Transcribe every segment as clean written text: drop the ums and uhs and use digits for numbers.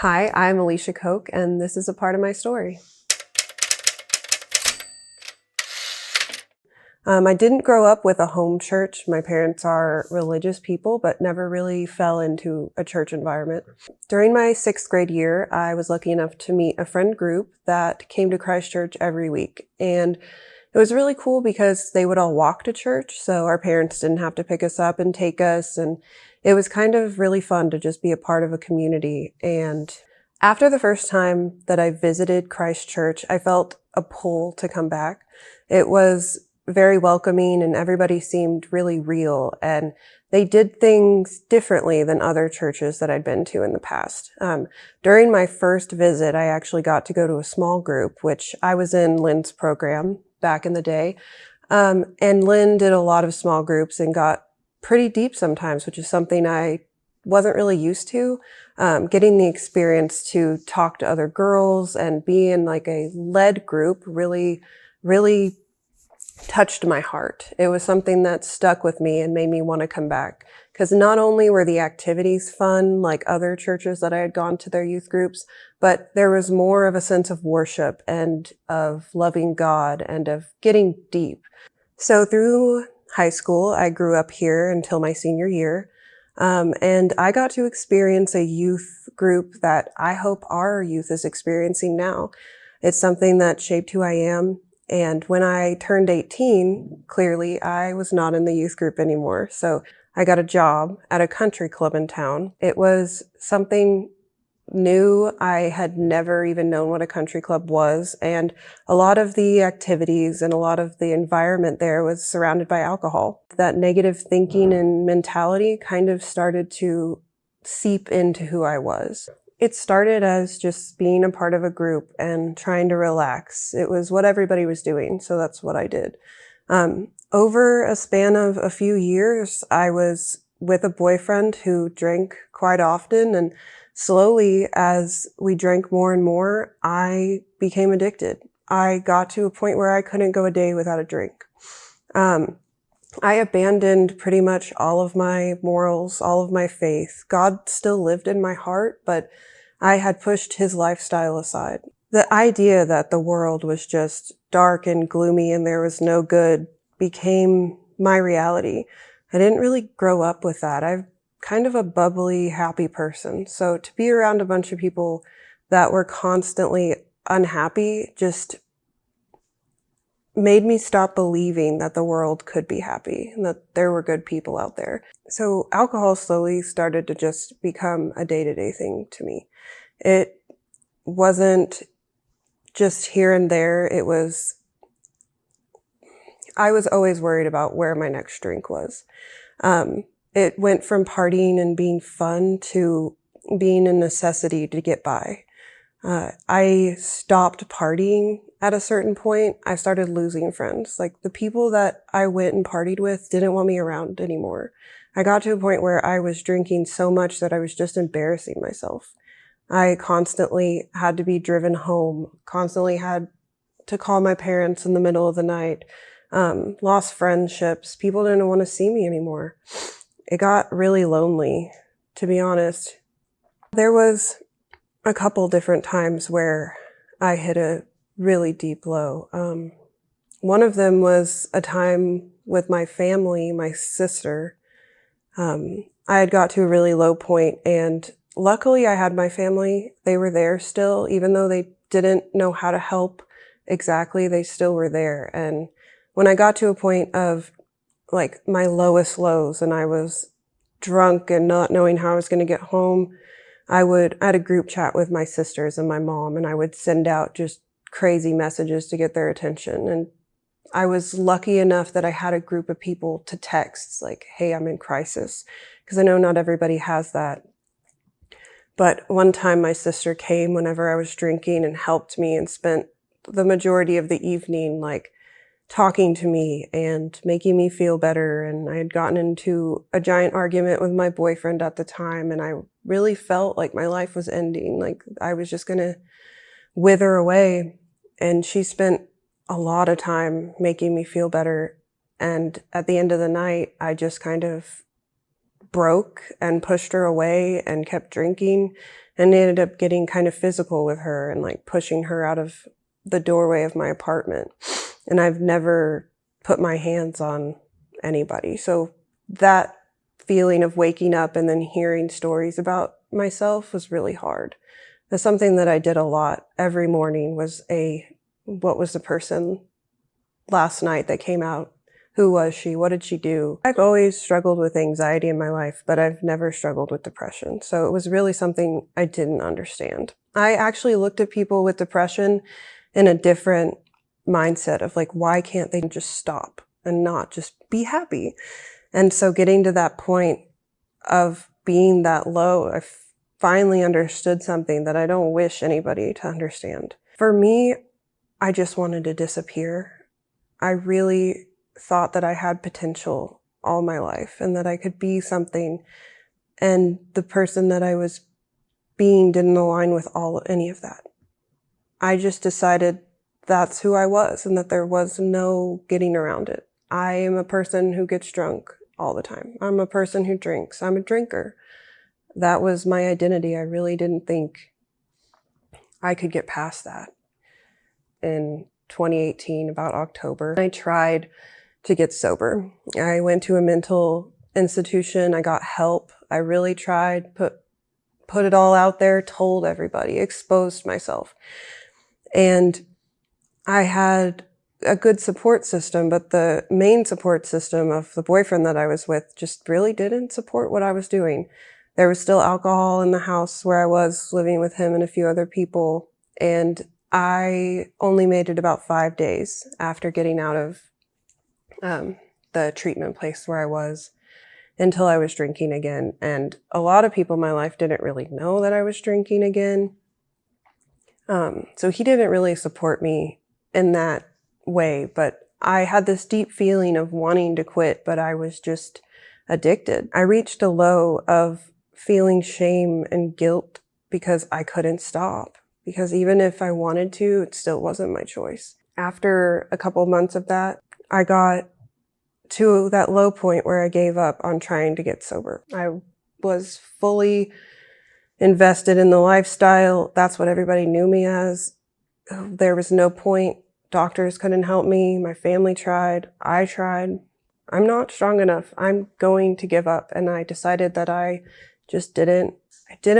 Hi, I'm Alicia Koch, and this is a part of my story. I didn't grow up with a home church. My parents are religious people, but never really fell into a church environment. During my 6th grade year, I was lucky enough to meet a friend group that came to Christ Church every week. And it was really cool because they would all walk to church, so our parents didn't have to pick us up and take us. And it was kind of really fun to just be a part of a community. And after the first time that I visited Christ Church, I felt a pull to come back. It was very welcoming and everybody seemed really real, and they did things differently than other churches that I'd been to in the past. During my first visit, I actually got to go to a small group, which I was in Lynn's program back in the day. And Lynn did a lot of small groups and got pretty deep sometimes, which is something I wasn't really used to. Getting the experience to talk to other girls and be in like a led group really touched my heart. It was something that stuck with me and made me want to come back. Because not only were the activities fun, like other churches that I had gone to their youth groups, but there was more of a sense of worship and of loving God and of getting deep. So through high school, I grew up here until my senior year. And I got to experience a youth group that I hope our youth is experiencing now. It's something that shaped who I am. And when I turned 18, clearly I was not in the youth group anymore. So I got a job at a country club in town. It was something new. I had never even known what a country club was. And a lot of the activities and a lot of the environment there was surrounded by alcohol. That negative thinking and mentality kind of started to seep into who I was. It started as just being a part of a group and trying to relax. It was what everybody was doing, so that's what I did. Over a span of a few years, I was with a boyfriend who drank quite often, and slowly, as we drank more and more, I became addicted. I got to a point where I couldn't go a day without a drink. I abandoned pretty much all of my morals, all of my faith. God still lived in my heart, but I had pushed his lifestyle aside. The idea that the world was just dark and gloomy and there was no good became my reality. I didn't really grow up with that. I'm kind of a bubbly, happy person. So to be around a bunch of people that were constantly unhappy just made me stop believing that the world could be happy and that there were good people out there. So alcohol slowly started to just become a day-to-day thing to me. It wasn't just here and there. I was always worried about where my next drink was. It went from partying and being fun to being a necessity to get by. I stopped partying at a certain point. I started losing friends. Like the people that I went and partied with didn't want me around anymore. I got to a point where I was drinking so much that I was just embarrassing myself. I constantly had to be driven home, constantly had to call my parents in the middle of the night, lost friendships. People didn't want to see me anymore. It got really lonely, to be honest. There was a couple different times where I hit a really deep low. One of them was a time with my family, my sister. I had got to a really low point, and luckily I had my family. They were there still, even though they didn't know how to help exactly, they still were there. And when I got to a point of like my lowest lows and I was drunk and not knowing how I was going to get home, I had a group chat with my sisters and my mom, and I would send out just crazy messages to get their attention. And I was lucky enough that I had a group of people to text like, hey, I'm in crisis, because I know not everybody has that. But one time my sister came whenever I was drinking and helped me and spent the majority of the evening like talking to me and making me feel better. And I had gotten into a giant argument with my boyfriend at the time, and I really felt like my life was ending, like I was just gonna wither away. And she spent a lot of time making me feel better. And at the end of the night, I just kind of broke and pushed her away and kept drinking. and ended up getting kind of physical with her and like pushing her out of the doorway of my apartment. And I've never put my hands on anybody. So that feeling of waking up and then hearing stories about myself was really hard. That's something that I did a lot every morning was what was the person last night that came out? Who was she? What did she do? I've always struggled with anxiety in my life, but I've never struggled with depression. So it was really something I didn't understand. I actually looked at people with depression in a different mindset of like, why can't they just stop and not just be happy? And so getting to that point of being that low, I finally understood something that I don't wish anybody to understand. For me, I just wanted to disappear. I really thought that I had potential all my life and that I could be something. And the person that I was being didn't align with any of that. I just decided that's who I was and that there was no getting around it. I am a person who gets drunk all the time. I'm a person who drinks. I'm a drinker. That was my identity. I really didn't think I could get past that. In 2018, about October, I tried to get sober. I went to a mental institution. I got help. I really tried, put it all out there, told everybody, exposed myself. And I had a good support system, but the main support system of the boyfriend that I was with just really didn't support what I was doing. There was still alcohol in the house where I was living with him and a few other people. And I only made it about 5 days after getting out of the treatment place where I was until I was drinking again. And a lot of people in my life didn't really know that I was drinking again. So he didn't really support me in that way, but I had this deep feeling of wanting to quit, but I was just addicted. I reached a low of feeling shame and guilt because I couldn't stop, because even if I wanted to, it still wasn't my choice. After a couple months of that, I got to that low point where I gave up on trying to get sober. I was fully invested in the lifestyle. That's what everybody knew me as. There was no point. Doctors couldn't help me. My family tried. I tried. I'm not strong enough. I'm going to give up. And I decided that I didn't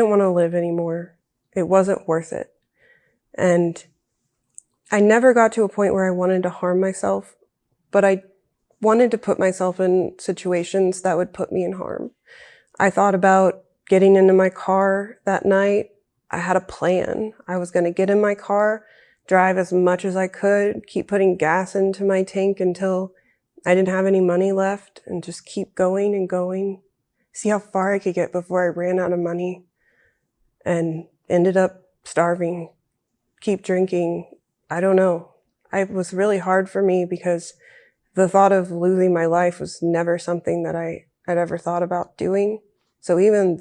want to live anymore. It wasn't worth it. And I never got to a point where I wanted to harm myself, but I wanted to put myself in situations that would put me in harm. I thought about getting into my car that night. I had a plan. I was going to get in my car, drive as much as I could, keep putting gas into my tank until I didn't have any money left, and just keep going and going, see how far I could get before I ran out of money, and ended up starving, keep drinking. I don't know. It was really hard for me because the thought of losing my life was never something that I had ever thought about doing. So even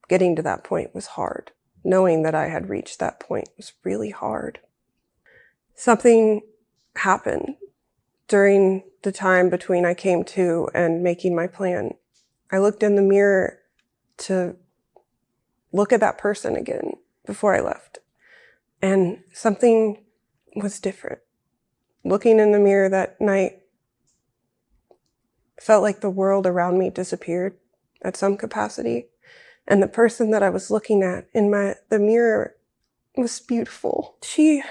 getting to that point was hard. Knowing that I had reached that point was really hard. Something happened during the time between I came to and making my plan. I looked in the mirror to look at that person again before I left. And something was different. Looking in the mirror that night, felt like the world around me disappeared at some capacity. And the person that I was looking at in the mirror was beautiful. She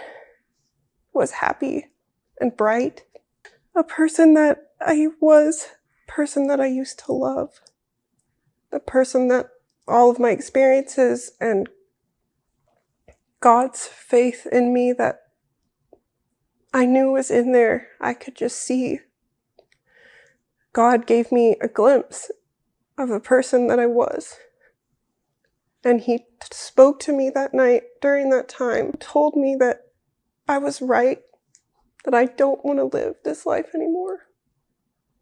was happy and bright. A person that I used to love. A person that all of my experiences and God's faith in me that I knew was in there, I could just see. God gave me a glimpse of the person that I was. And he spoke to me that night during that time, told me that I was right, that I don't want to live this life anymore,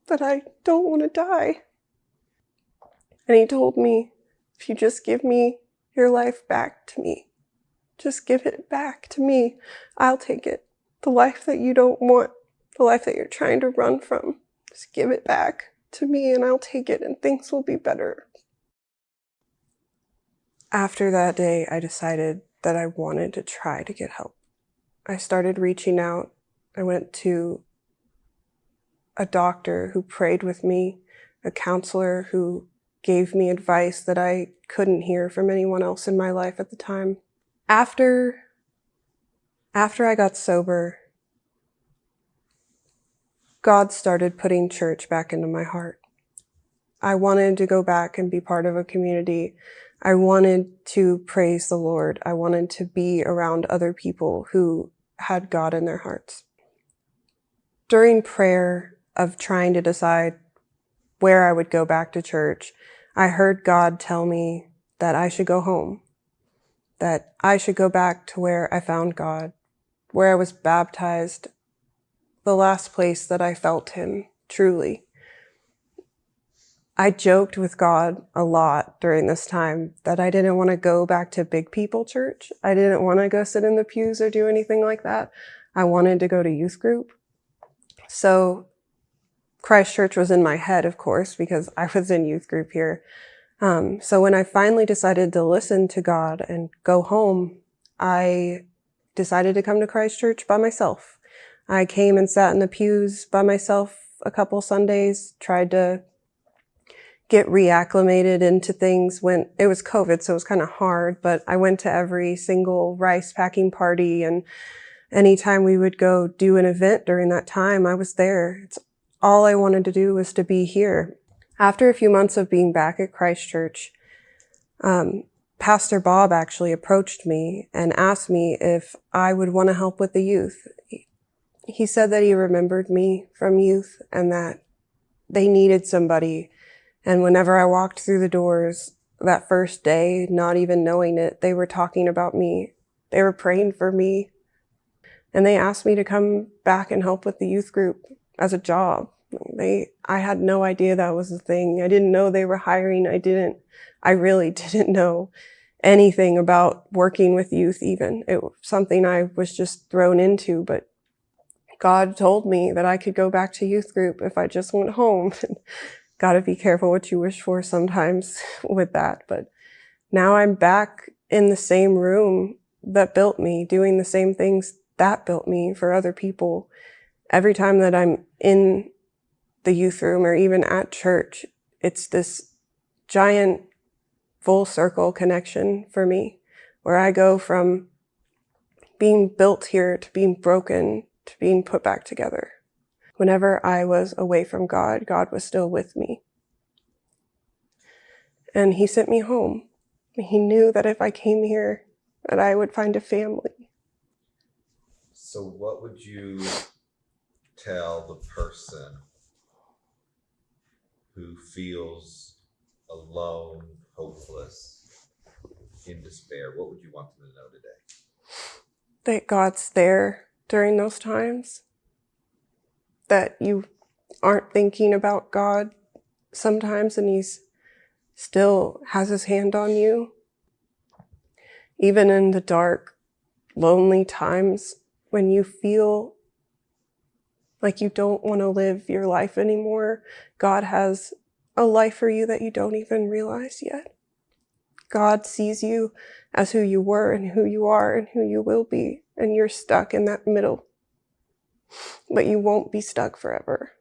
that I don't want to die. And he told me, if you just give me your life back to me, just give it back to me, I'll take it. The life that you don't want, the life that you're trying to run from, just give it back to me and I'll take it and things will be better. After that day, I decided that I wanted to try to get help. I started reaching out. I went to a doctor who prayed with me, a counselor who gave me advice that I couldn't hear from anyone else in my life at the time. After I got sober, God started putting church back into my heart. I wanted to go back and be part of a community. I wanted to praise the Lord. I wanted to be around other people who had God in their hearts. During prayer of trying to decide where I would go back to church, I heard God tell me that I should go home, that I should go back to where I found God, where I was baptized, the last place that I felt Him truly. I joked with God a lot during this time that I didn't want to go back to big people church. I didn't want to go sit in the pews or do anything like that. I wanted to go to youth group. So Christ Church was in my head, of course, because I was in youth group here. So when I finally decided to listen to God and go home, I decided to come to Christ Church by myself. I came and sat in the pews by myself a couple Sundays, tried to get reacclimated into things when it was COVID, so it was kind of hard, but I went to every single rice packing party, and anytime we would go do an event during that time, I was there. It's all I wanted to do was to be here. After a few months of being back at Christ Church, Pastor Bob actually approached me and asked me if I would want to help with the youth. He said that he remembered me from youth and that they needed somebody. And whenever I walked through the doors that first day, not even knowing it, they were talking about me. They were praying for me. And they asked me to come back and help with the youth group as a job. I had no idea that was a thing. I didn't know they were hiring. I really didn't know anything about working with youth even. It was something I was just thrown into, but God told me that I could go back to youth group if I just went home. Gotta be careful what you wish for sometimes with that. But now I'm back in the same room that built me, doing the same things that built me for other people. Every time that I'm in the youth room or even at church, it's this giant full circle connection for me, where I go from being built here to being broken to being put back together. Whenever I was away from God, God was still with me. And He sent me home. He knew that if I came here, that I would find a family. So what would you tell the person who feels alone, hopeless, in despair? What would you want them to know today? That God's there during those times. That you aren't thinking about God sometimes and He's still has His hand on you. Even in the dark, lonely times when you feel like you don't want to live your life anymore, God has a life for you that you don't even realize yet. God sees you as who you were and who you are and who you will be, and you're stuck in that middle. But you won't be stuck forever.